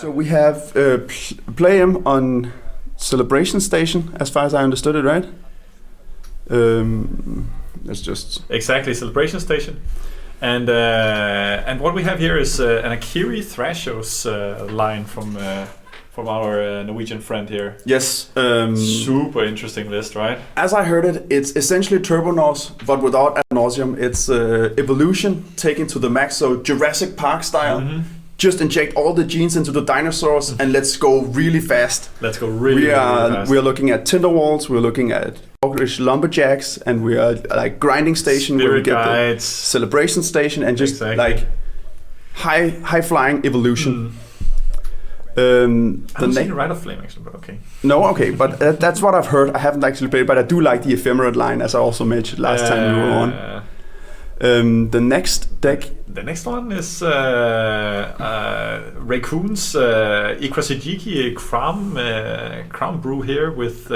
So we have play him on Celebration Station, as far as I understood it, right? Let's just exactly Celebration Station, and what we have here is an Akiri Thrashos line from our Norwegian friend here. yes. Super interesting list, right? As I heard it, it's essentially Turbonos, but without ad nauseum. It's evolution taken to the max, so Jurassic Park style. Mm-hmm. Just inject all the genes into the dinosaurs and let's go really fast. Let's go really fast. We are looking at Tinderwalls, we're looking at Irish Lumberjacks, and we are like Grinding Station, Spirit where we get Guides. the Celebration Station, and just like high flying evolution. I haven't seen Rite of Flame actually, but okay. No, okay, but that's what I've heard. I haven't actually played, but I do like the Ephemerate line, as I also mentioned last time we were on. The next deck. The next one is Raccoon's Ikrasijiki Crown Brew here with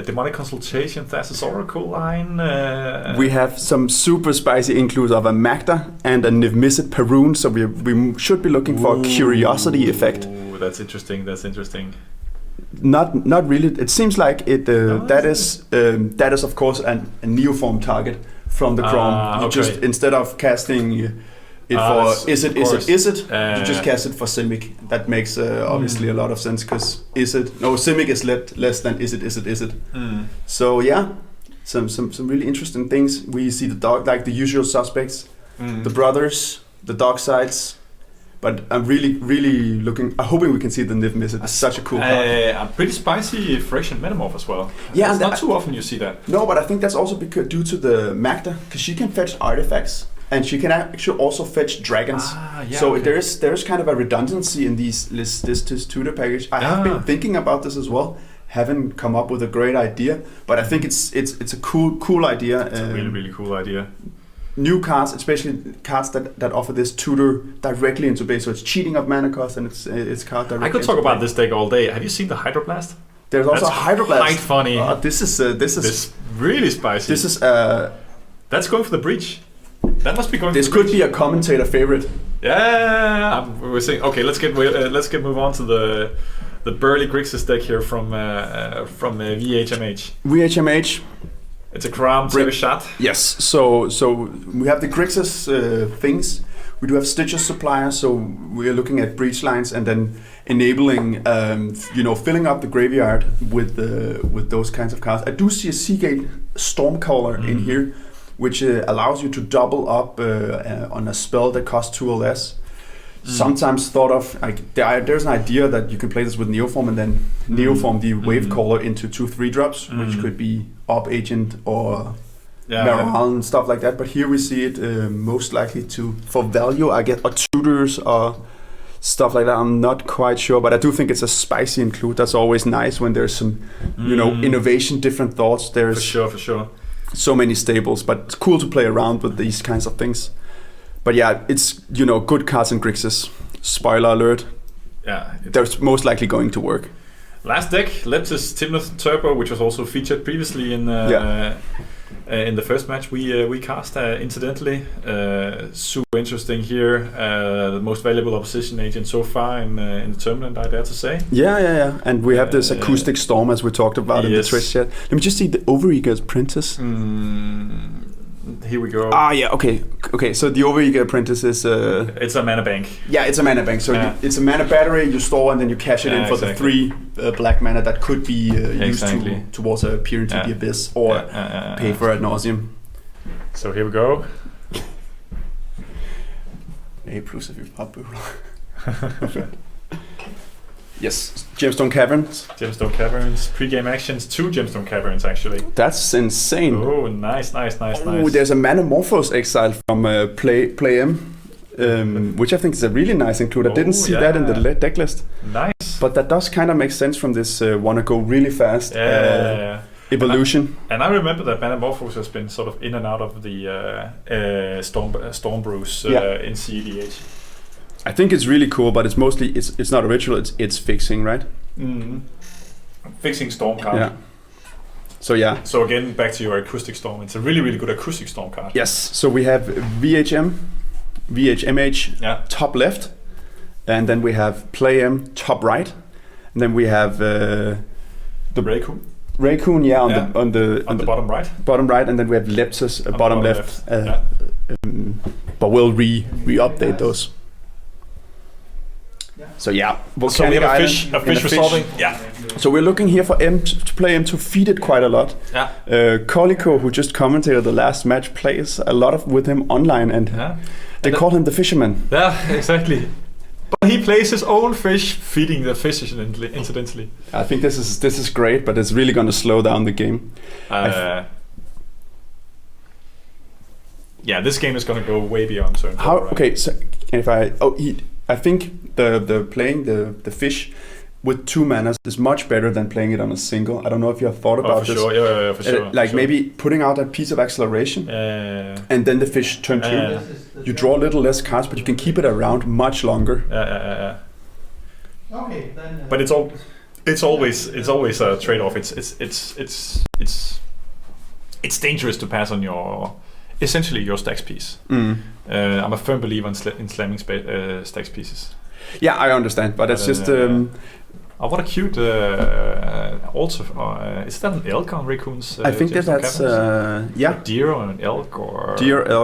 Demonic Consultation, Thassa's Oracle line. We have some super spicy includes of a Magda and a Niv-Mizzet Perun, so we should be looking for a curiosity effect. That's interesting. Not really. It seems like it. That is of course a Neoform target from the Chrome. You just instead of casting it for is it, you just cast it for Simic. That makes obviously a lot of sense, because Simic is less than is it. So yeah, some really interesting things. We see the dog, like the usual suspects, the brothers, the dark sides. But I'm really hoping we can see the Niv-Mizzet. It's such a cool card. A pretty spicy Phyrexian Metamorph as well. Yeah, it's not too often you see that. No, but I think that's also due to the Magda, because she can fetch artifacts, and she can actually also fetch dragons. There's kind of a redundancy in this tutor package. I have been thinking about this as well. Haven't come up with a great idea, but I think it's a cool idea. It's a really cool idea. New cards, especially cards that offer this tutor directly into base, so it's cheating of mana cost, and it's card directly. I could talk about this deck all day. Have you seen the Hydroblast? There's also a Hydroblast. Quite funny. This is really spicy. This is that's going for the breach. That must be going. This for the could be a commentator favorite. Yeah, we're saying okay. Let's move on to the Burly Grixis deck here from VHMH. VHMH. It's a Kram shot. Yes, so we have the Grixis things. We do have Stitcher's Supplier, so we are looking at breach lines and then enabling, filling up the graveyard with those kinds of cards. I do see a Seagate Stormcaller in here, which allows you to double up on a spell that costs 2 or less. Sometimes thought of there's an idea that you can play this with Neoform and then Neoform the Wave Caller into 2/3 drops, which could be Op Agent or Maral and stuff like that. But here we see it most likely for value, I guess, or tutors or stuff like that. I'm not quite sure, but I do think it's a spicy include. That's always nice when there's some innovation, different thoughts. There's for sure so many staples, but it's cool to play around with these kinds of things. But yeah, it's good cards in Grixis. Spoiler alert. Yeah, they're most likely going to work. Last deck, Leptis Timnath Turbo, which was also featured previously in the first match we cast incidentally. Super interesting here. The most valuable opposition agent so far in the tournament, I dare to say. Yeah. And we have this acoustic storm, as we talked about in the Twitch chat. Let me just see the Overeager Apprentice. Here we go. Yeah, okay. So the Overeager Apprentice is it's a mana bank. Yeah, it's a mana bank. So it's a mana battery you store, and then you cash it in for the 3 black mana that could be used towards a Peer into the Abyss or pay for ad nauseum. So here we go. A plus if you pop. Yes, Gemstone Caverns. Pre-game actions, 2 Gemstone Caverns actually. That's insane. Oh, nice. Oh, there's a Manamorphose Exile from Play M, which I think is a really nice include. I didn't see that in the deck list. Nice. But that does kind of make sense from this wanna go really fast evolution. And I remember that Manamorphose has been sort of in and out of the Storm Brews in CEDH. I think it's really cool, but it's mostly it's not a ritual. It's fixing, right? Fixing storm card. Yeah. So yeah. So again, back to your acoustic storm. It's a really good acoustic storm card. Yes. So we have VHMH top left. and then we have Play M top right, and then we have the Raccoon. Raccoon, on the bottom right. Bottom right, and then we have Leptis bottom left. But we'll re-update those. So So we Volcanic have Island a fish resolving. Yeah. So we're looking here for M to play M to feed it quite a lot. Yeah. Colico, who just commentated the last match, plays a lot with him online, and they call him the fisherman. Yeah, exactly. But he plays his own fish, feeding the fish incidentally. I think this is great, but it's really going to slow down the game. This game is going to go way beyond turn 4. Right? Okay, so I think the playing the fish with 2 manas is much better than playing it on a single. I don't know if you have thought about this. Sure. Yeah, for sure. Maybe putting out a piece of acceleration, and then the fish turn 2. You draw a little less cards, but you can keep it around much longer. Okay, then. But it's always a trade-off. It's dangerous to pass on essentially your stacks piece. I'm a firm believer in slamming stacks pieces. Yeah, I understand, but it's just. What a cute also. Is that an elk on Raccoon's? I think that's a deer or an elk or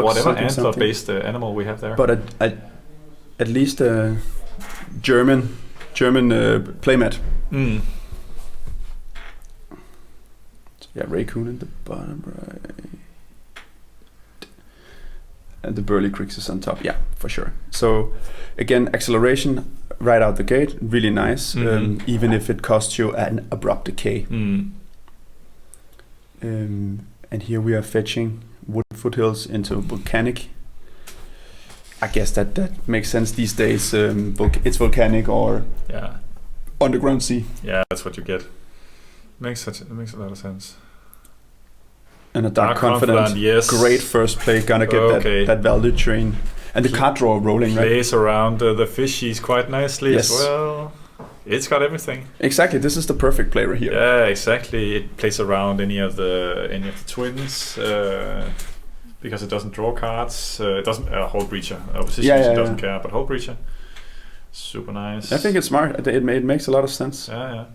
whatever antler-based animal we have there. But at least a German playmat. So Raccoon in the bottom right. And the Burly Crixus on top, for sure. So again, acceleration right out the gate, really nice, even if it costs you an abrupt decay. And here we are fetching Wooded Foothills into Volcanic. I guess that makes sense these days. It's Volcanic or Underground Sea. Yeah, that's what you get. It makes a lot of sense. And a Dark Confidant, yes. Great first play, gonna get that value train. And the card draw rolling, right? Plays around the fishies quite nicely as well. It's got everything. Exactly, this is the perfect play right here. Yeah, exactly. It plays around any of the twins because it doesn't draw cards. It doesn't Hold Breacher. Opposition doesn't care, but Hold Breacher, super nice. I think it's smart. It makes a lot of sense. Yeah.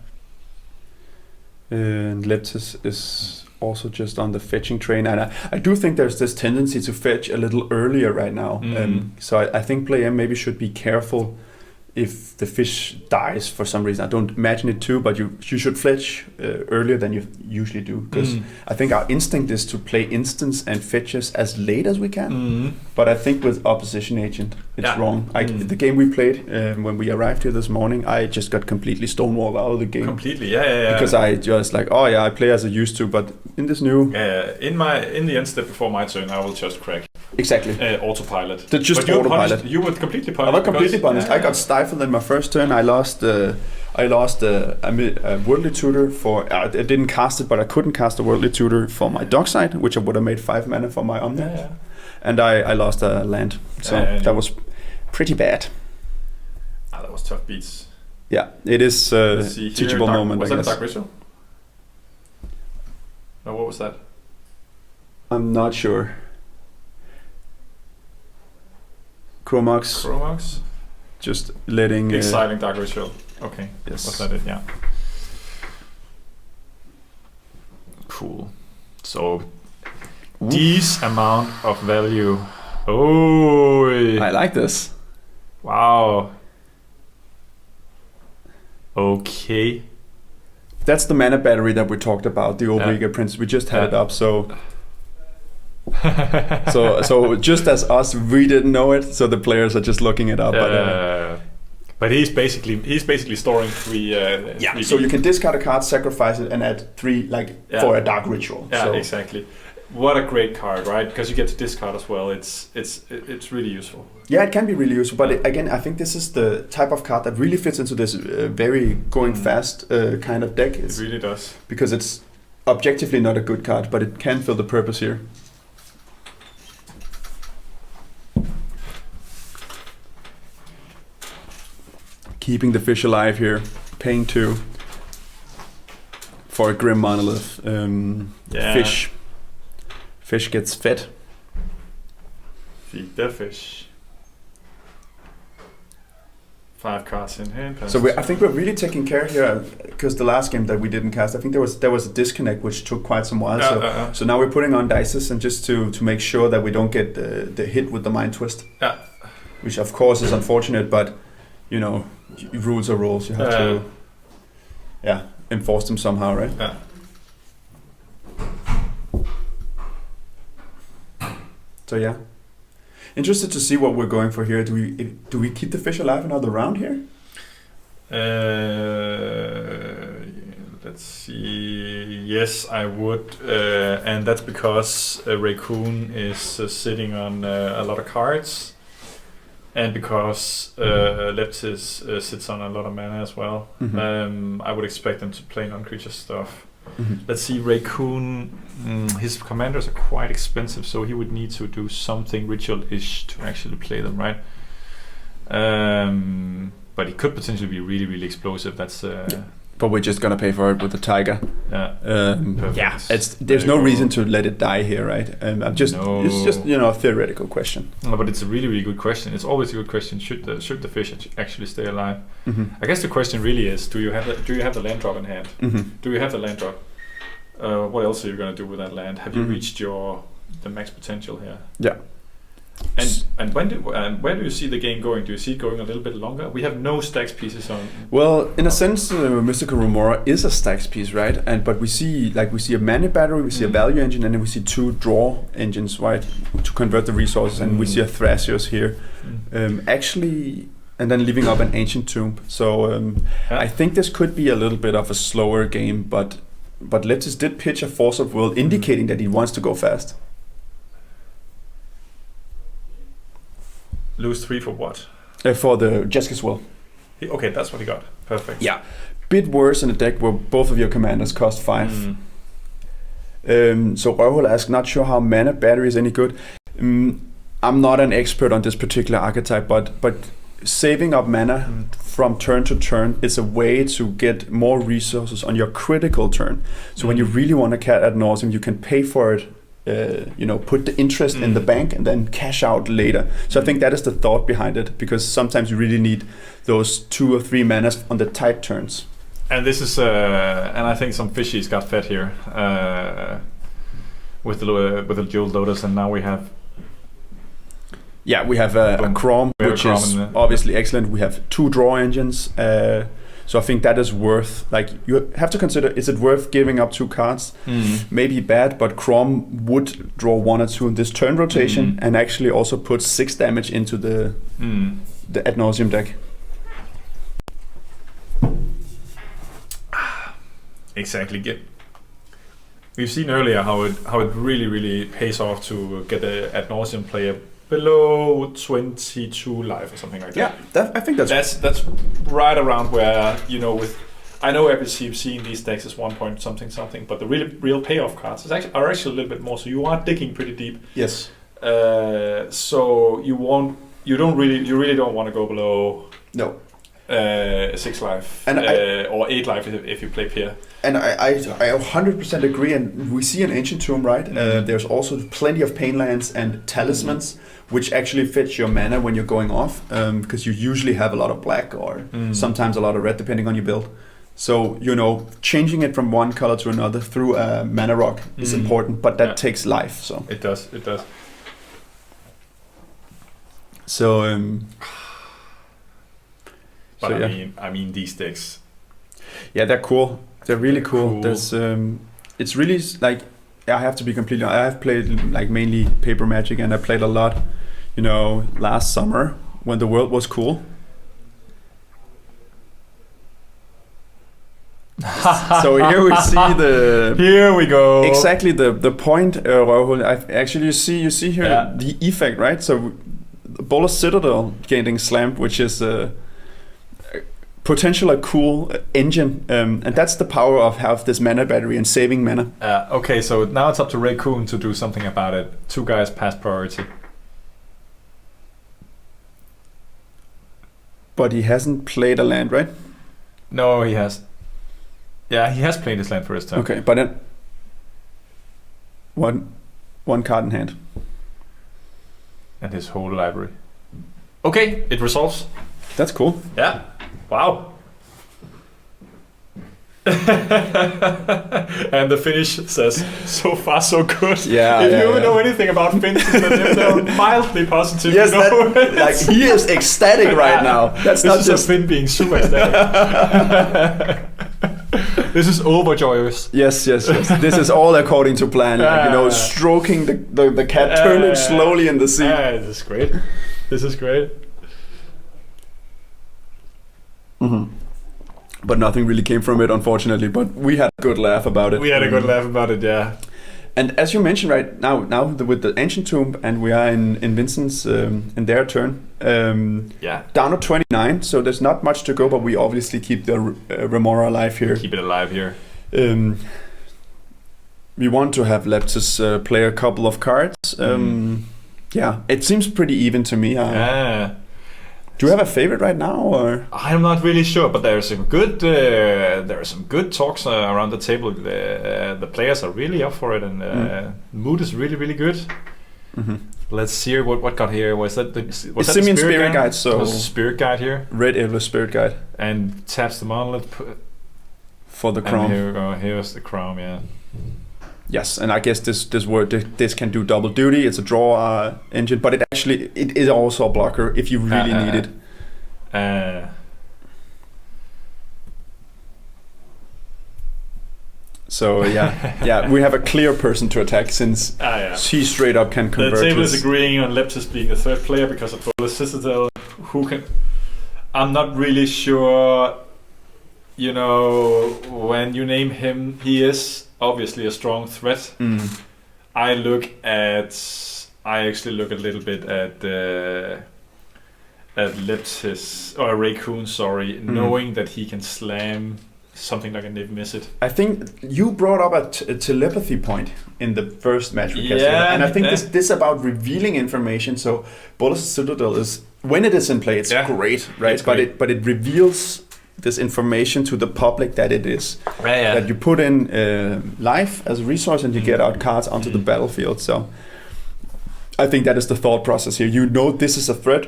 And Leptis is also just on the fetching train, and I do think there's this tendency to fetch a little earlier right now. So I think Play M maybe should be careful if the fish dies for some reason. I don't imagine it too, but you should fetch earlier than you usually do, because I think our instinct is to play instants and fetches as late as we can. But I think with Opposition Agent, it's wrong. The game we played when we arrived here this morning, I just got completely stonewalled out of the game. Completely, yeah. Because I just I play as I used to, but in this new... in the end step before my turn, I will just crack. Exactly. Autopilot. Autopilot. You were completely punished. I was completely punished. I got stifled in my first turn. I lost a Worldly Tutor for... I didn't cast it, but I couldn't cast a Worldly Tutor for my Dockside, which I would have made 5 mana for my Omni. And I lost a land. So that was pretty bad. That was tough beats. Yeah, it is a teachable moment, I guess. Was that a Dark Ritual? No, what was that? I'm not sure. Chromox. Just letting... Exciting Dark Ritual. Okay. Yes. Was that it? Yeah. Cool. So, this amount of value. Oh, I like this. Wow. Okay. That's the mana battery that we talked about, the Omega Prince. We just had it up, so just as us, we didn't know it, so the players are just looking it up. But he's basically storing 3. So you can discard a card, sacrifice it, and add 3 for a Dark Ritual. Yeah, exactly. What a great card, right? Because you get to discard as well. It's really useful. Yeah, it can be really useful. But again, I think this is the type of card that really fits into this very going fast kind of deck. It really does. Because it's objectively not a good card, but it can fill the purpose here. Keeping the fish alive here, paying 2 for a Grim Monolith. Fish gets fed. Feed the fish. 5 cards in hand. So I think we're really taking care here, because the last game that we didn't cast, I think there was a disconnect which took quite some while. So now we're putting on dices and just to make sure that we don't get the hit with the mind twist. Yeah. Which of course is unfortunate, but rules are rules. You have to enforce them somehow, right? Yeah. So yeah. Interested to see what we're going for here. Do we keep the fish alive another round here? Let's see. Yes, I would, and that's because Raccoon is sitting on a lot of cards, and because Leptis sits on a lot of mana as well. Mm-hmm. I would expect them to play non-creature stuff. Mm-hmm. Let's see, Raccoon, his commanders are quite expensive, so he would need to do something ritual-ish to actually play them, right? But he could potentially be really, really explosive. That's but we're just gonna pay for it with the tiger. There's no reason to let it die here, right? It's just a theoretical question. No, but it's a really, really good question. It's always a good question. Should the fish actually stay alive? Mm-hmm. I guess the question really is: do you have the land drop in hand? Mm-hmm. Do you have the land drop? What else are you going to do with that land? Have you reached the max potential here? Yeah. And where do you see the game going? Do you see it going a little bit longer? We have no stacks pieces on. Well, in a sense, Mystical Remora is a stacks piece, right? But we see a mana battery, we see a value engine, and then we see 2 draw engines, right, to convert the resources, and we see a Thrasios here, actually, and then leaving up an Ancient Tomb. So I think this could be a little bit of a slower game, but Leptis did pitch a Force of Will, indicating that he wants to go fast. Lose 3 for what? For the Jeska's Will. Okay, that's what he got. Perfect. Yeah. Bit worse in a deck where both of your commanders cost 5. So Røvhul asks, not sure how mana battery is any good. I'm not an expert on this particular archetype, but saving up mana from turn to turn is a way to get more resources on your critical turn. So when you really want to cat ad nauseam, you can pay for it. Put the interest in the bank and then cash out later. So I think that is the thought behind it, because sometimes you really need those 2 or 3 manas on the tight turns. And this is, and I think some fishies got fed here with the Jeweled Lotus, and now we have. Yeah, we have a Chrome, which is obviously excellent. We have 2 draw engines. So I think that is worth, you have to consider, is it worth giving up 2 cards? Maybe bad, but Chrome would draw 1 or 2 in this turn rotation and actually also put 6 damage into the ad nauseam deck. Exactly. We've seen earlier how it really, really pays off to get the ad nauseam player below 22 life or something like that. Yeah, I think that's right around where, I know FBC seeing these decks is 1 point something, but the real payoff cards are actually a little bit more. So you are digging pretty deep. Yes. So you really don't want to go below. No. 6 life or 8 life if you play Pier. And I 100% agree, and we see an Ancient Tomb, right? There's also plenty of pain lands and talismans, which actually fetch your mana when you're going off, because you usually have a lot of black or sometimes a lot of red, depending on your build. So, changing it from one color to another through a mana rock is important, but that takes life. So it does. So, but I mean these decks. Yeah, they're cool. They're really cool. There's it's really I have to be completely. I have played mainly Paper Magic, and I played a lot. Last summer when the world was cool. So here we see the. Here we go. Exactly the point. Actually, you see here the effect, right? So, Bola Citadel getting slammed, which is potentially a cool engine, and that's the power of have this mana battery and saving mana. Okay, so now it's up to Raccoon to do something about it. 2 guys pass priority. But he hasn't played a land, right? No, he has. Yeah, he has played his land for his turn. Okay, but then one card in hand. And his whole library. Okay, it resolves. That's cool. Yeah. Wow. And the Finnish says, so far so good. Yeah. If you know anything about Finns, they're mildly positive. Yes, like he is ecstatic right now. That's not just a Finn being super ecstatic. This is overjoyous. Yes. This is all according to plan. Like, stroking the cat, turning slowly in the seat. This is great. Mm-hmm. But nothing really came from it, unfortunately. But we had a good laugh about it. Yeah. And as you mentioned, right now with the Ancient Tomb, and we are in Vincent's in their turn. Down to 29, so there's not much to go. But we obviously keep the Remora alive here. Keep it alive here. We want to have Leptis play a couple of cards. Yeah, it seems pretty even to me. Do you have a favorite right now, or? I'm not really sure, but there are some good talks around the table. The players are really up for it, and the mood is really, really good. Mm-hmm. Let's see what got here. Was that the Simian Spirit Guide? So was the Spirit Guide here. Red Elder Spirit Guide, and taps the monolith for the Chrome. Here's the Chrome, yeah. Yes, and I guess this can do double duty. It's a draw engine, but it is also a blocker if you really need it. So yeah, we have a clear person to attack since she straight up can convert. The table is agreeing on Leptis being the third player because of Bolas Citadel. I'm not really sure. You know, when you name him, he is obviously a strong threat. I actually look a little bit at Leptis or Raccoon, knowing that he can slam something like a Nib Miss It. I think you brought up a telepathy point in the first match we casted, and I think this about revealing information. So Bolas Citadel is, when it is in play, it's great, right? But it reveals this information to the public that it is that you put in life as a resource and you get out cards onto the battlefield. So I think that is the thought process here. You know this is a threat,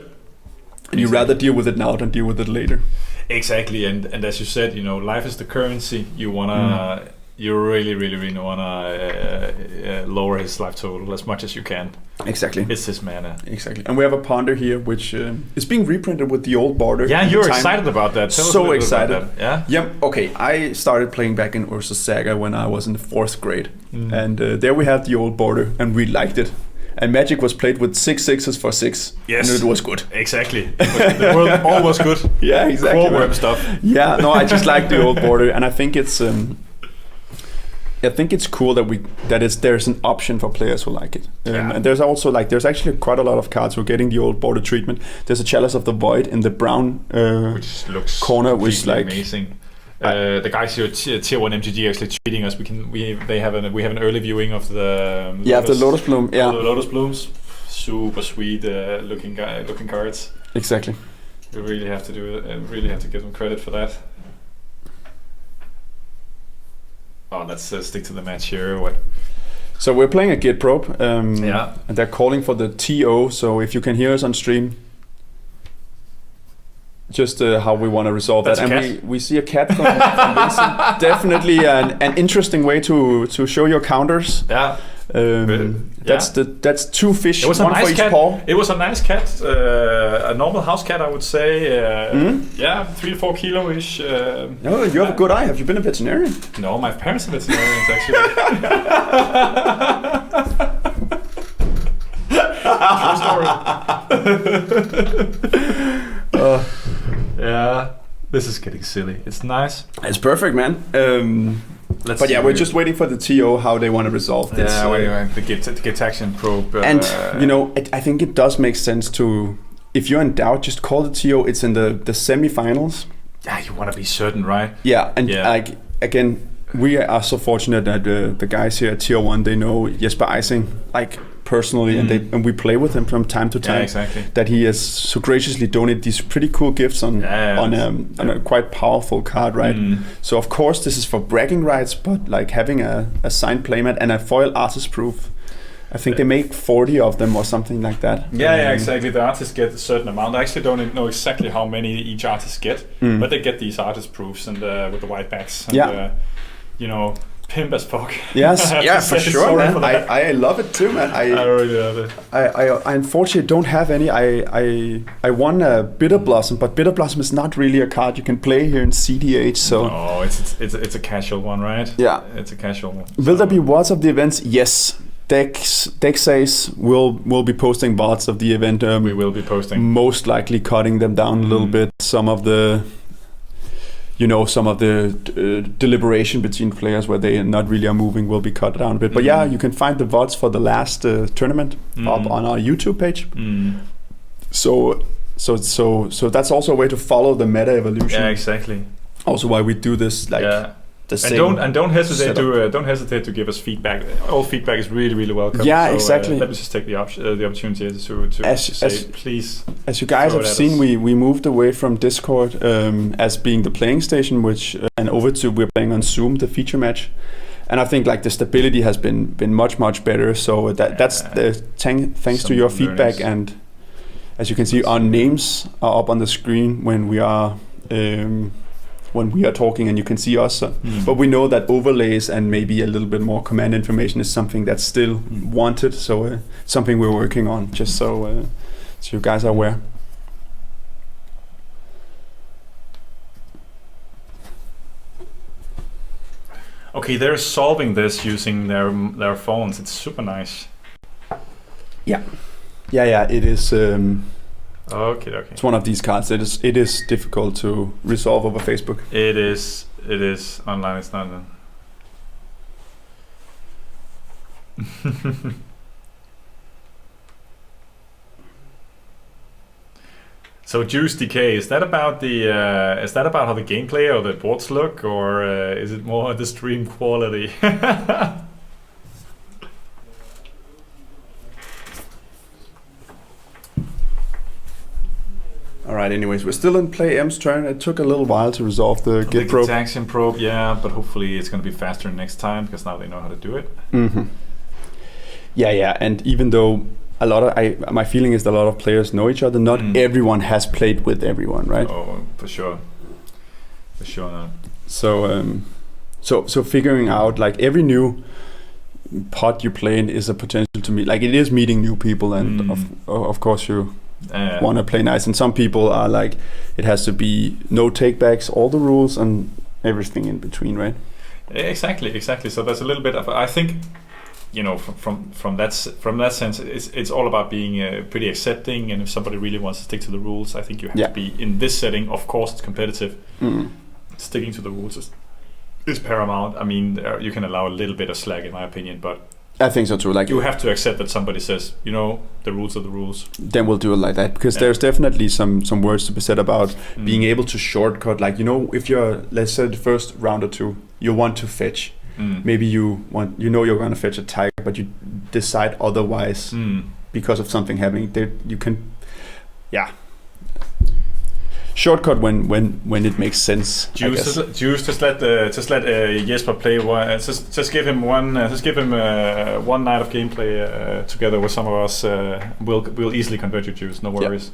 and you rather deal with it now than deal with it later. Exactly, and as you said, you know, life is the currency. You wanna, you really wanna lower his life total as much as you can. Exactly, it's his mana. Exactly, and we have a Ponder here, which is being reprinted with the old border. Yeah, you're excited about that. Tell so excited. About that. Yeah. Okay. I started playing back in Urza's Saga when I was in the 4th grade, and there we had the old border, and we liked it. And Magic was played with 6/6s for 6. Yes. And it was good. Exactly. The world all was good. Yeah, exactly. Worm stuff. Yeah, no, I just like the old border, and I think it's cool that there's an option for players who like it. And there's also there's actually quite a lot of cards who are getting the old border treatment. There's a Chalice of the Void in the brown which looks corner, which is like amazing. The guys here at Tier1 MTG are actually treating us. We have an early viewing of the the Lotus Bloom. Yeah, the Lotus Blooms, super sweet looking cards. Exactly. We really have to do it, and really have to give them credit for that. Oh, let's stick to the match here. What? So we're playing a Git Probe. And they're calling for the TO. So if you can hear us on stream. Just how we want to resolve that, and we see a cat from Vincent. Definitely an interesting way to show your counters. Yeah, that's 2 fish, one nice for each cat. paw. It was a nice cat, a normal house cat, I would say. 3 to 4 kilo-ish. No, you have a good eye. Have you been a veterinarian? No, my parents are veterinarians actually. True story. Yeah, this is getting silly. It's nice. It's perfect, man. We're just waiting for the TO how they want to resolve this. The Git Action Probe. And I think it does make sense to, if you're in doubt, just call the TO. It's in the semi-finals. Yeah, you want to be certain, right? Yeah, and again, we are so fortunate that the guys here at Tier1, they know Jesper Eising personally, and we play with him from time to time. Yeah, exactly. That he has so graciously donated these pretty cool gifts on a quite powerful card, right? So of course this is for bragging rights, but having a signed playmat and a foil artist proof I think they make 40 of them or something like that. Yeah, exactly. The artists get a certain amount. I actually don't know exactly how many each artist get, but they get these artist proofs and with the white backs. And, you know, pimp as fuck. Yes, yeah, for sure, man. I love it too, man. I really love it. I unfortunately don't have any. I won a Bitter Blossom, but Bitter Blossom is not really a card you can play here in CDH. So no, it's a casual one, right? Yeah, it's a casual one. Will there be VODs of the events? Yes. Dexace will be posting VODs of the event. We will be posting. Most likely cutting them down a little bit. Some of the deliberation between players where they not really are moving will be cut down a bit. But yeah, you can find the VODs for the last tournament up on our YouTube page. So that's also a way to follow the meta evolution. Yeah, exactly. Also, why we do this, don't hesitate to give us feedback. All feedback is really, really welcome. Yeah, so, exactly. Let me just take the opportunity to say, please. As you guys have seen, we moved away from Discord as being the playing station, and over to we're playing on Zoom, the feature match. And I think the stability has been much better. So that's thanks to your feedback. And as you can see, our names are up on the screen when we are talking, and you can see us. But we know that overlays and maybe a little bit more command information is something that's still wanted. So something we're working on, just so you guys are aware. Okay, they're solving this using their phones. It's super nice. Yeah. It is. Okay. It's one of these cards. It is difficult to resolve over Facebook. It is online. It's not. So Juice Decay, is that about how the gameplay or the boards look, or is it more the stream quality? All right. Anyways, we're still in Play M's turn. It took a little while to resolve the Git probe. The extraction probe, yeah, but hopefully it's going to be faster next time because now they know how to do it. Mm-hmm. Yeah, and even though my feeling is that a lot of players know each other, not everyone has played with everyone, right? Oh, for sure not. So figuring out every new pod you play in is a potential to meet. It is meeting new people, and of course you want to play nice. And some people are it has to be no takebacks, all the rules, and everything in between, right? Exactly. So there's a little bit of, I think, from that sense, it's all about being pretty accepting. And if somebody really wants to stick to the rules, I think you have to be in this setting. Of course, it's competitive. Sticking to the rules is paramount. I mean, you can allow a little bit of slack, in my opinion, but I think so too. You have to accept that somebody says, the rules are the rules. Then we'll do it like that, because there's definitely some words to be said about being able to shortcut. If you're, let's say, the first round or two, you want to fetch. Maybe you're going to fetch a tiger, but you decide otherwise because of something happening. You can, shortcut when it makes sense. Juice, just let Jesper play one. Just give him one. Just give him one night of gameplay together with some of us. We'll easily convert you, Juice. No worries.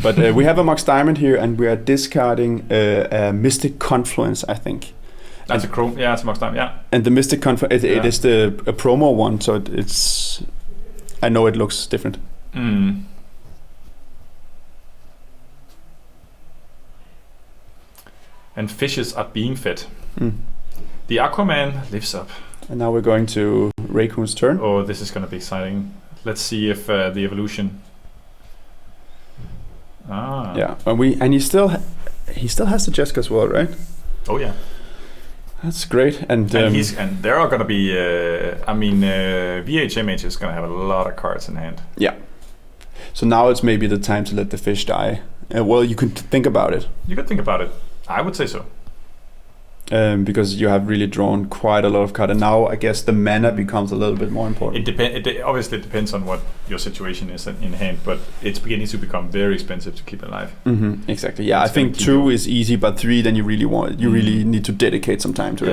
But we have a Mox Diamond here, and we are discarding a Mystic Confluence, I think. That's a Chrome. Yeah, it's a Mox Diamond. Yeah. And the Mystic Confluence, it is a promo one, so it's. I know it looks different. And fishes are being fed. The Aquaman lives up. And now we're going to Raycoon's turn. Oh, this is going to be exciting. Let's see if the evolution. Yeah, and he still has the Jessica as well, right? Oh yeah. That's great. And there are going to be. VHMH is going to have a lot of cards in hand. Yeah. So now it's maybe the time to let the fish die. Well, you could think about it. You could think about it. I would say so. Because you have really drawn quite a lot of cards, and now I guess the mana becomes a little bit more important. It obviously depends on what your situation is in hand, but it's beginning to become very expensive to keep alive. Exactly. Yeah, I think 2 is easy, but 3 then you really need to dedicate some time to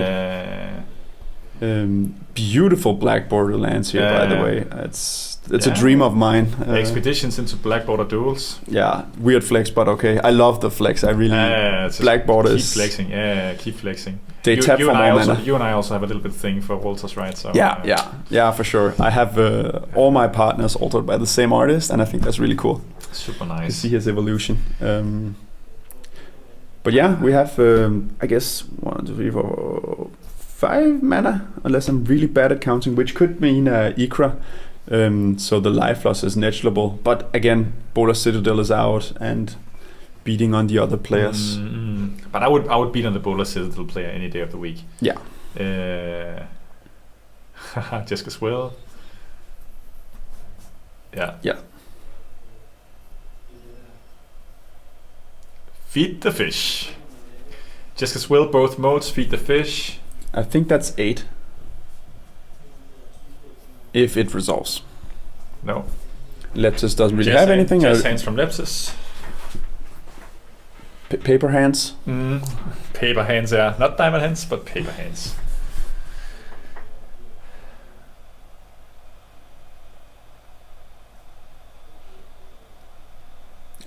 it. beautiful black borderlands here, by the way. It's a dream of mine. Expeditions into black border duels. Yeah, weird flex, but okay. I love the flex. I really black borders. Keep flexing. Yeah, keep flexing. They tap for more mana. You and I also have a little bit thing for Walters, right? So yeah, for sure. I have all my partners altered by the same artist, and I think that's really cool. Super nice to see his evolution. But yeah, we have I guess 1, 2, 3, 4, 5 mana, unless I'm really bad at counting, which could mean Ikra. So the life loss is negligible, but again, Boulder Citadel is out and beating on the other players. But I would beat on the Boulder Citadel player any day of the week. Yeah. Just as well. Yeah. Feed the fish. Just as well, both modes. Feed the fish. I think that's 8. If it resolves. No. Leptis doesn't really have anything. Just hands from Leptis. Paper hands. Paper hands, yeah. Not diamond hands, but paper hands.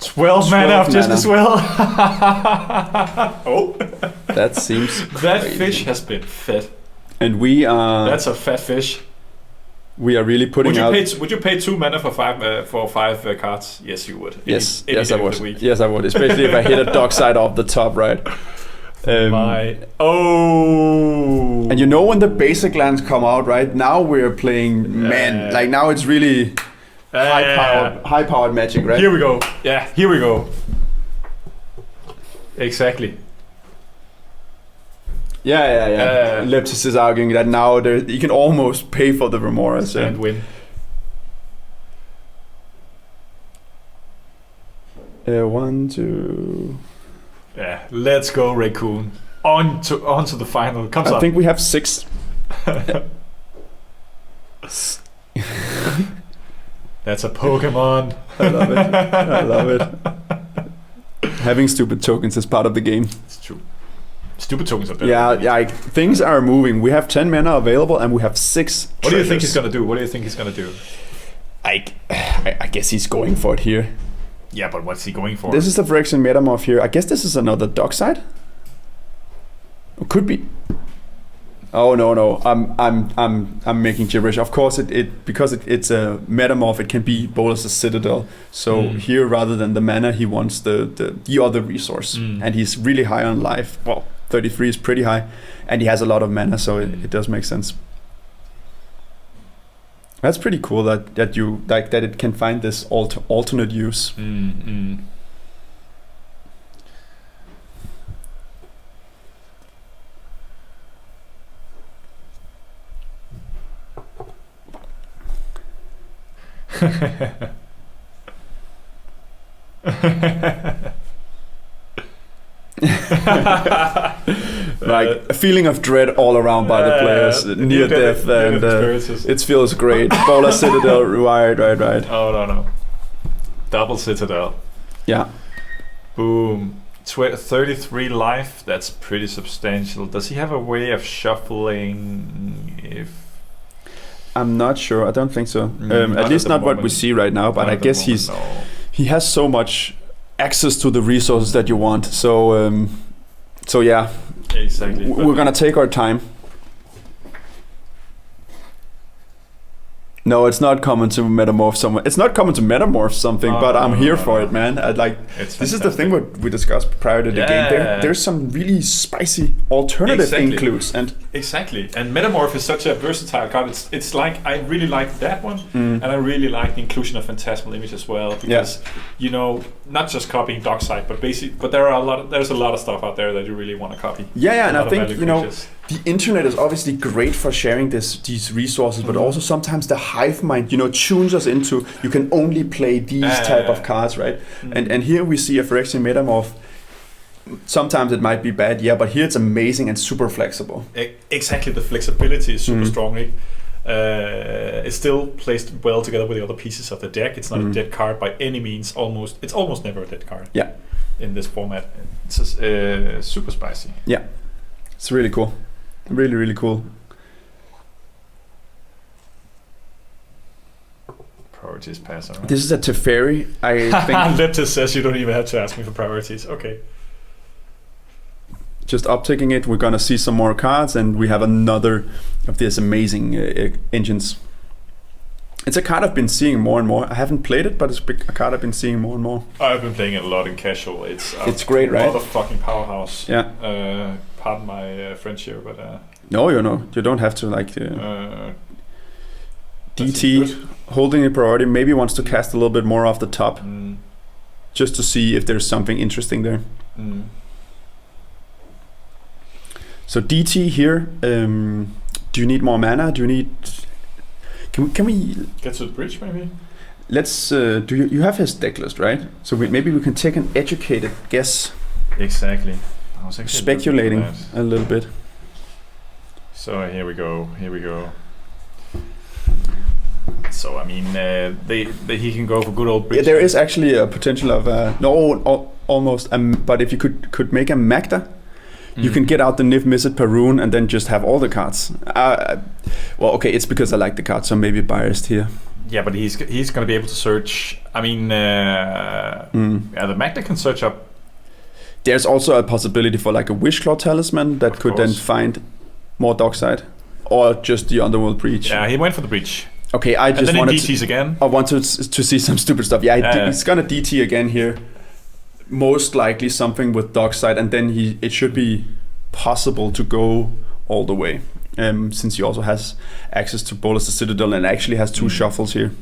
12 mana of just as well. Oh. That seems That crazy. fish has been fed. And we are... That's a fat fish. We are really putting out... Would you pay 2 mana for 5 cards? Yes, you would. Yes, Any I day of would. the week. Yes, I would. Especially if I hit a dockside off the top, right? And you know when the basic lands come out, right? Now we're playing man. Like now it's really high-powered magic, right? Here we go. Yeah, here we go. Exactly. Yeah. Leptis is arguing that now you can almost pay for the Remoras and win. 1, 2. Yeah, let's go, Raccoon. On to the final. I think we have 6. That's a Pokemon. I love it. Having stupid tokens is part of the game. It's true. Stupid tokens are better. Yeah. Things are moving. We have 10 mana available, and we have 6. What do you think he's gonna do? I guess he's going for it here. Yeah, but what's he going for? This is the Phyrexian Metamorph here. I guess this is another Dockside. It could be. Oh no! I'm making gibberish. Of course, because it's a Metamorph. It can be Bolas' Citadel. So here, rather than the mana, he wants the other resource, and he's really high on life. Well, 33 is pretty high, and he has a lot of mana, so it does make sense. That's pretty cool that you like that it can find this alternate use. Like a feeling of dread all around by the players, near death, and it feels great. Bola Citadel, right. Oh no, double Citadel. Yeah. Boom. 33 life. That's pretty substantial. Does he have a way of shuffling? I'm not sure. I don't think so. At least not what we see right now. But I guess he has so much access to the resources that you want. So yeah. Exactly. We're gonna take our time. No, it's not common to metamorph someone. It's not common to metamorph something, but I'm here for it, man. This is the thing what we discussed prior to the game. There's some really spicy alternative includes, and metamorph is such a versatile card. It's like I really like that one, and I really like the inclusion of phantasmal image as well, because not just copying Dockside, but there's a lot of stuff out there that you really want to copy. And I think the internet is obviously great for sharing these resources, but also sometimes the hive mind, tunes us into you can only play these type of cards, right? And here we see a Phyrexian Metamorph. Sometimes it might be bad, but here it's amazing and super flexible. Exactly, the flexibility is super strong. It's still placed well together with the other pieces of the deck. It's not a dead card by any means. It's almost never a dead card. Yeah. In this format, it's super spicy. Yeah, it's really cool. Really, really cool. Priorities pass. Right? This is a Teferi, I think. Leptis says you don't even have to ask me for priorities. Okay. Just uptaking it, we're gonna see some more cards, and we have another of these amazing engines. It's a card I've been seeing more and more. I haven't played it, but it's a card I've been seeing more and more. I've been playing it a lot in casual. It's great, right? Motherfucking powerhouse. Yeah. Pardon my French here, but no, you don't have to like. DT holding a priority maybe wants to cast a little bit more off the top, just to see if there's something interesting there. So DT here. Do you need more mana? Do you need? Can we get to the bridge maybe? Let's. Do you have his deck list, right? So maybe we can take an educated guess. Exactly. I was speculating a little bit. So here we go. So I mean, he can go for good old bridge. Yeah, there is actually a potential of almost. But if you could make a Magda, you can get out the Niv Mizzet Perun and then just have all the cards. Well, okay, it's because I like the cards, so I'm maybe biased here. Yeah, but he's going to be able to search. I mean, the Magda can search up. There's also a possibility for like a Wishclaw Talisman that could then find more Dockside, or just the Underworld Breach. Yeah, he went for the Breach. Okay, I just wanted DTs again. I wanted to see some stupid stuff. Yeah, he's gonna DT again here. Most likely something with Dockside, and then it should be possible to go all the way, since he also has access to Bolas the Citadel and actually has 2 shuffles here,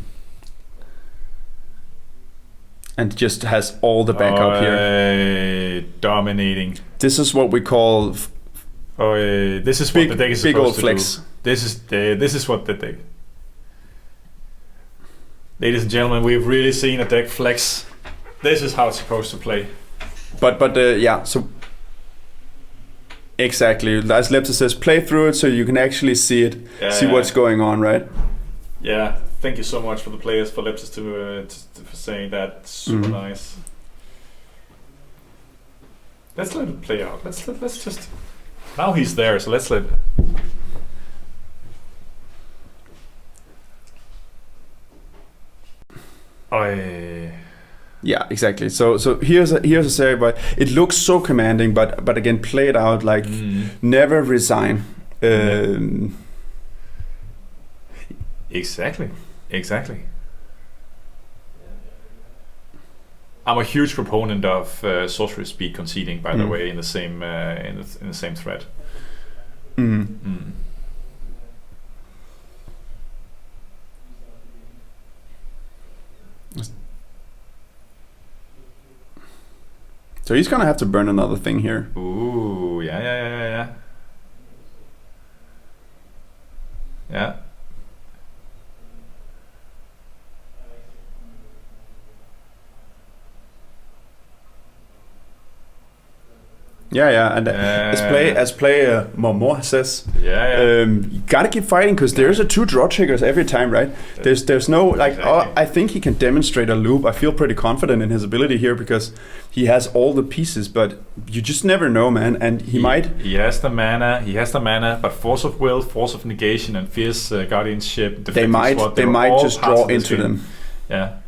and just has all the backup here. Dominating. This is what we call. This is what the deck is big supposed old to flex. Do. This is what the deck. Ladies and gentlemen, we've really seen a deck flex. This is how it's supposed to play. But yeah, so exactly. As Leptis says, play through it so you can actually see it, see what's going on, right? Yeah, thank you so much for the players, for Leptis for saying that. Super nice. Let's let it play out. Let's just. Now he's there, so let's let. Yeah, exactly. So here's a series, but it looks so commanding. But again, play it out like never resign. Exactly. I'm a huge proponent of sorcery speed conceding. By the way, in the same in the same thread. So he's gonna have to burn another thing here. Ooh, yeah. Yeah, and as play Momo says, you gotta keep fighting because there's a 2 draw triggers every time, right? There's no like. Exactly. I think he can demonstrate a loop. I feel pretty confident in his ability here because he has all the pieces, but you just never know, man. And he might. He has the mana, but Force of Will, Force of Negation, and Fierce Guardianship. They might just draw into them. Yeah.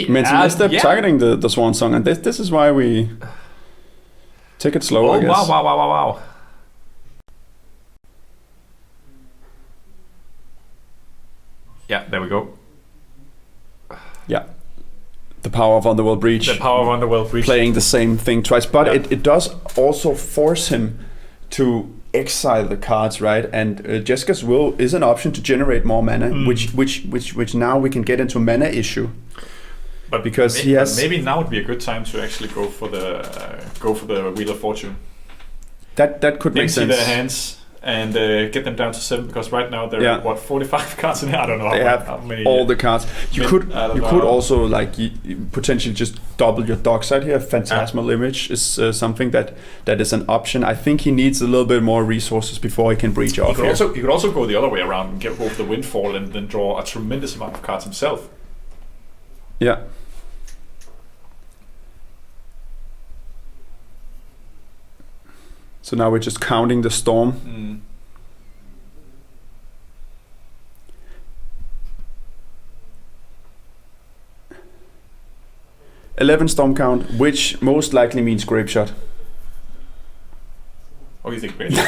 Mental targeting the Swan Song, and this is why we take it slow. I guess. Wow. Yeah, there we go. Yeah. The power of Underworld Breach. Playing the same thing twice. But it does also force him to exile the cards, right? And Jessica's Will is an option to generate more mana, which now we can get into a mana issue. But because he has, maybe now would be a good time to actually go for the Wheel of Fortune. That could make sense. Empty their hands and get them down to 7, because right now there are 45 cards in here. I don't know how many. All the cards. You could also like potentially just double your Dockside here. Phantasmal Image is something that is an option. I think he needs a little bit more resources before he can breach off here. You could also go the other way around and go for the Windfall and then draw a tremendous amount of cards himself. Yeah. So now we're just counting the storm. 11 storm count, which most likely means grape shot. Oh, you think grape shot?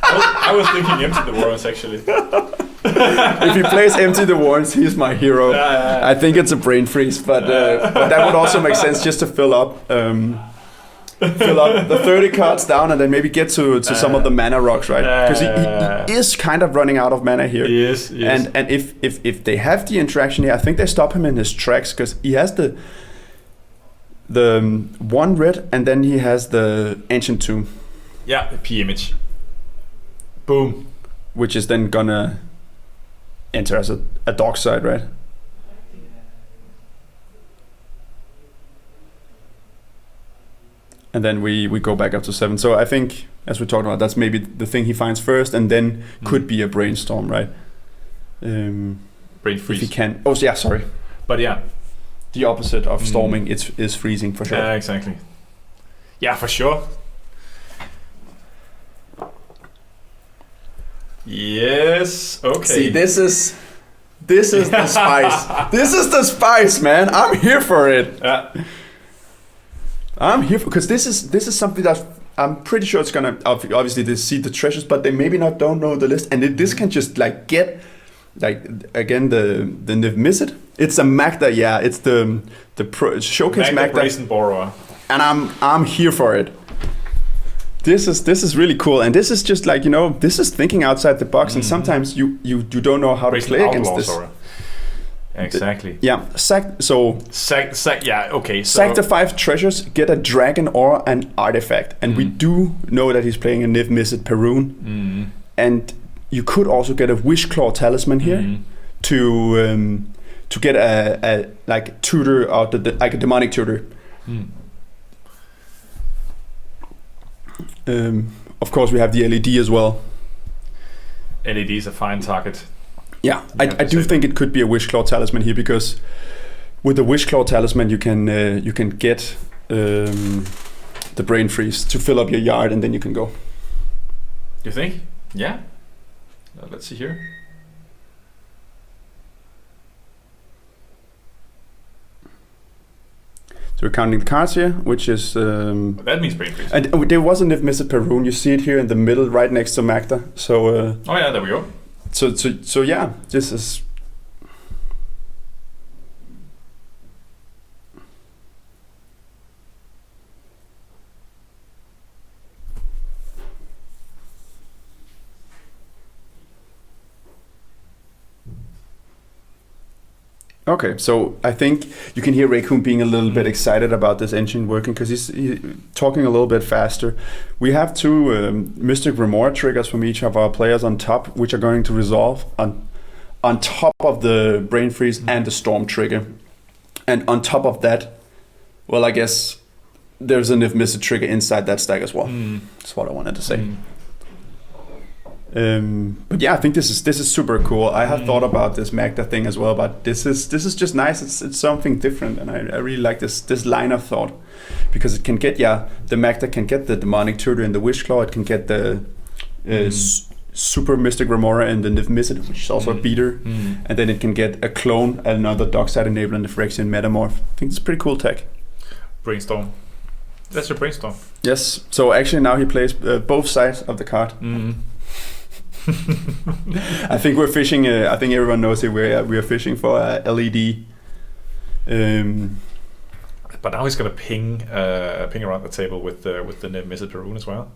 I was thinking empty the warrants actually. If he plays empty the warrants, he's my hero. I think it's a brain freeze, but that would also make sense just to fill up the 30 cards down and then maybe get to some of the mana rocks, right? Because he is kind of running out of mana here. He is. And if they have the interaction here, I think they stop him in his tracks because he has the one red and then he has the Ancient Tomb. Yeah, the P image. Boom. Which is then gonna enter as a dark side, right? And then we go back up to 7. So I think, as we talked about, that's maybe the thing he finds first, and then could be a brainstorm, right? Brain freeze. If he can. Oh, yeah, sorry. But yeah, the opposite of storming is freezing for sure. Yeah, exactly. Yeah, for sure. Yes. Okay. See, this is the spice. This is the spice, man. I'm here for it. I'm here because this is something that I'm pretty sure it's gonna obviously they see the treasures, but they maybe don't know the list, and this can just like get like again the miss it. It's a Magda, yeah. It's the showcase Magda. Brazen Borrower. And I'm here for it. This is really cool, and this is just like this is thinking outside the box, and sometimes you don't know how to play against this. Exactly. Yeah, sack. Yeah. Okay. Sack the 5 treasures, get a dragon or an artifact, and we do know that he's playing a Niv Mizzet Perun, and you could also get a Wishclaw talisman here to get a like tutor out like a demonic tutor. Of course, we have the LED as well. LED is a fine target. Yeah, I do think it could be a Wishclaw talisman here, because with the Wishclaw talisman you can get the brain freeze to fill up your yard, and then you can go. You think? Yeah. Let's see here. So we're counting the cards here, which is... that means brain freeze. And there was a Niv Mizzet Perun. You see it here in the middle, right next to Magda. So... oh yeah, there we go. So yeah, this is... Okay, so I think you can hear Raycoon being a little bit excited about this engine working, because he's talking a little bit faster. We have 2 Mystic Remora triggers from each of our players on top, which are going to resolve on top of the Brain Freeze and the Storm trigger. And on top of that, well, I guess there's a Niv Mizzet trigger inside that stack as well. That's what I wanted to say. But yeah, I think this is super cool. I have thought about this Magda thing as well, but this is just nice. It's something different, and I really like this line of thought, because it can get the Magda can get the demonic tutor in the Wishclaw. It can get the super Mystic Remora and the Niv Mizzet, which is also a beater, and then it can get a clone, another Dockside Enabler, and the Phyrexian Metamorph. I think it's a pretty cool tech. Brainstorm. That's your brainstorm. Yes. So actually now he plays both sides of the card. I think we're fishing. I think everyone knows it. We are fishing for LED. But now he's gonna ping around the table with the Niv Mizzet Perun as well.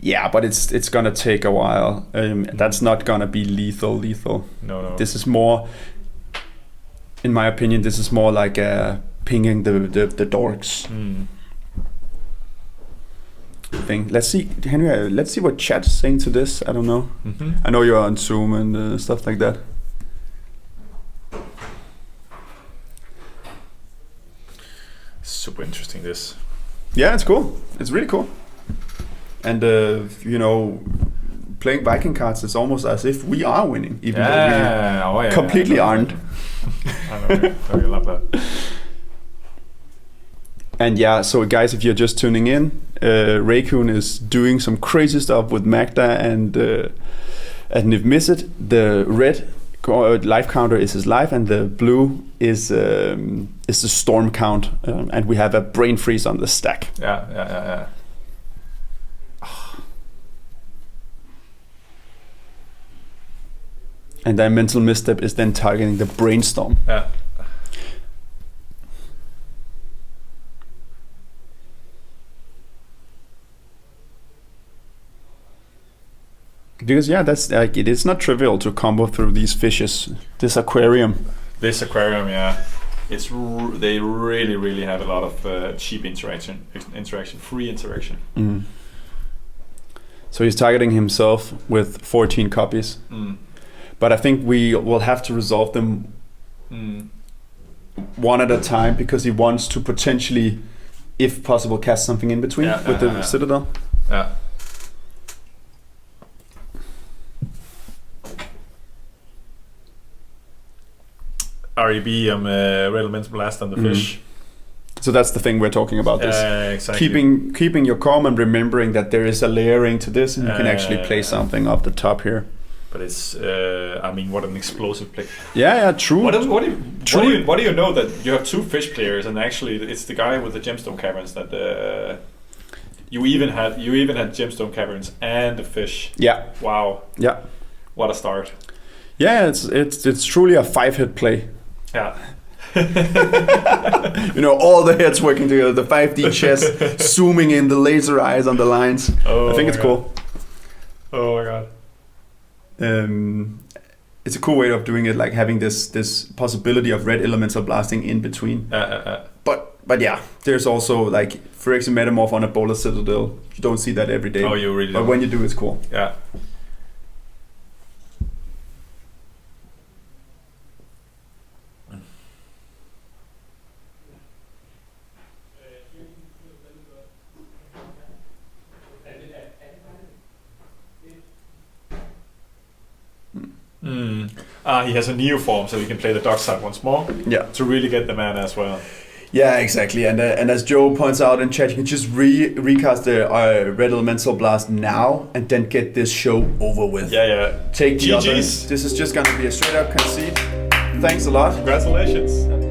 Yeah, but it's gonna take a while. That's not gonna be lethal. No. This is more, in my opinion, this is more like pinging the dorks. Thing. Let's see, Henry. Let's see what chat's saying to this. I don't know. I know you're on Zoom and stuff like that. Super interesting. This. Yeah, it's cool. It's really cool. And playing Viking cards is almost as if we are winning, even though we completely aren't. I know. I love that. And yeah, so guys, if you're just tuning in, Raycoon is doing some crazy stuff with Magda, and if you miss it, the red life counter is his life, and the blue is the storm count, and we have a brain freeze on the stack. Yeah. And the mental misstep is then targeting the brainstorm. Yeah. Because that's like it is not trivial to combo through these fishes. This aquarium, yeah. They really have a lot of cheap free interaction. Mm. So he's targeting himself with 14 copies. Mm. But I think we will have to resolve them one at a time, because he wants to potentially, if possible, cast something in between with the Citadel. Yeah. REB Red Elemental Blast on the fish. So that's the thing we're talking about. This exactly. Keeping your calm and remembering that there is a layering to this, and you can actually play something off the top here. But it's, what an explosive play. Yeah, true. What do you know that you have two fish players, and actually it's the guy with the gemstone caverns that you even had gemstone caverns and the fish. Yeah. Wow. Yeah. What a start. Yeah, it's truly a 5-hit play. Yeah. All the heads working together, the 5D chess, zooming in, the laser eyes on the lines. I think it's cool. Oh my god. It's a cool way of doing it, like having this possibility of red elemental blasting in between. But yeah, there's also like Phyrexian Metamorph on a Boulder Citadel. You don't see that every day. Oh, you really don't. But when you do, it's cool. Yeah. He has a Neo form, so he can play the dark side once more. Yeah. To really get the mana as well. Yeah, exactly. And as Joe points out in chat, you can just recast the Red Elemental Blast now, and then get this show over with. Yeah. Take the GGs. others. This is just gonna be a straight up concede. Thanks a lot. Congratulations.